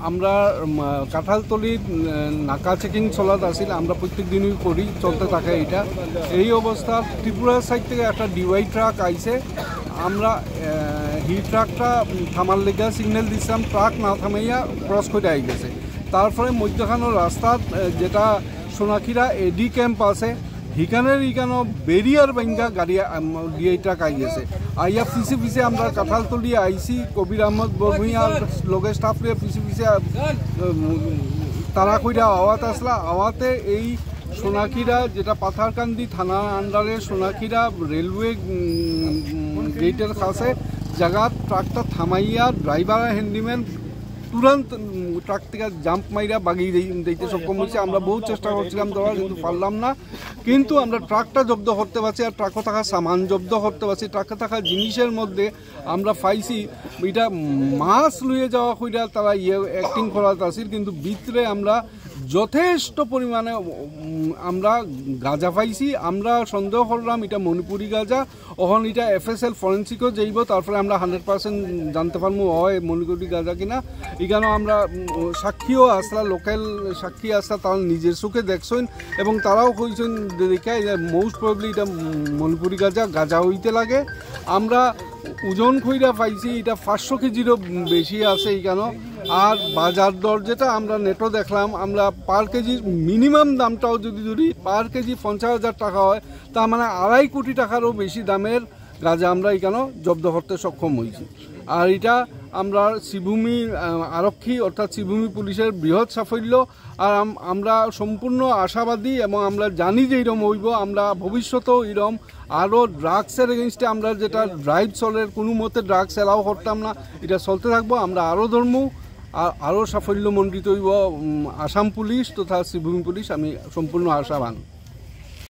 আমরা কাঁঠালতলির নাকা চেকিং চলাত আছিল, আমরা প্রত্যেক দিনই করি, চলতে থাকে এটা। এই অবস্থা ত্রিপুরা সাইড থেকে একটা ডিওয়াই ট্রাক আইছে, আমরা হি ট্রাকটা থামার লেগে সিগন্যাল দিচ্ছিলাম, ট্রাক না থামাইয়া ক্রস করে আই গেছে। তারপরে মধ্যখানো রাস্তাত যেটা সোনাক্ষীরা এডি ক্যাম্প আছে, হিকানের বেরিয়ার ভাঙ্গা গাড়ি ডিআই ট্রাক আই গেছে। আইয়া পিছে পিছে আমরা কাঁঠালতলি আইসি, কবির আহমদ বরভূঁইয়ার লগে স্টাফ লিয়ে পিছে পিছে তারা কইরা আওয়াত আসলা। আওয়াতে এই সোনাক্ষীরা যেটা পাথারকান্দি থানার আন্ডারে সোনাক্ষীরা রেলওয়ে গেটের কাছে জায়গা ট্রাকটা থামাইয়া ড্রাইভার হ্যান্ডিম্যান তুরন্ত ট্রাক থেকে জাম্প মাইরা বাগিয়ে দিতে সক্ষম হয়েছে। আমরা বহু চেষ্টা করছিলাম দেওয়ার, কিন্তু পারলাম না। কিন্তু আমরা ট্রাকটা জব্দ করতে পারছি, আর ট্রাকে থাকা সামান জব্দ করতে পারছি। ট্রাকে থাকা জিনিসের মধ্যে আমরা পাইছি এটা মাছ লুয়ে যাওয়া কইরা তারা অ্যাক্টিং করাতে আসিল, কিন্তু ভিতরে আমরা যথেষ্ট পরিমাণে আমরা গাঁজা পাইছি। আমরা সন্দেহ করলাম এটা মণিপুরি গাঁজা। ওখান এটা FSL ফরেন্সিকও যাইব, তারপরে আমরা 100% জানতে পারবো হয় মণিপুরি গাঁজা কিনা। এখানেও আমরা সাক্ষীও আসলা, লোকাল সাক্ষী আসলা, তারা নিজের চোখে দেখছেন এবং তারাও কইছেন দেখে মোস্ট প্রবলি এটা মণিপুরি গাঁজা হইতে লাগে। আমরা ওজন কইরা পাইছি এটা 500 কেজিরও বেশি আছে এখানে। আর বাজার দর যেটা আমরা নেটও দেখলাম, আমরা পার কেজির মিনিমাম দামটাও যদি পার কেজি 50,000 টাকা হয়, তার মানে 2.5 কোটি টাকারও বেশি দামের গাঁজা আমরা এখানে জব্দ করতে সক্ষম হয়েছি। আর এটা আমরা শ্রীভূমি আরক্ষী অর্থাৎ শ্রীভূমি পুলিশের বৃহৎ সাফল্য। আর আমরা সম্পূর্ণ আশাবাদী এবং আমরা জানি যে এরকম হইব, আমরা ভবিষ্যতেও এরকম আরও ড্রাগসের এগেনস্টে আমরা যেটা ড্রাইভ চলের কোনো মতে ড্রাগস এলাও করতাম না, এটা চলতে থাকবো। আমরা আরও ধর্ম আর আরও সাফল্যমণ্ডিত হইব আসাম পুলিশ তথা শ্রীভূমি পুলিশ, আমি সম্পূর্ণ আশাবান।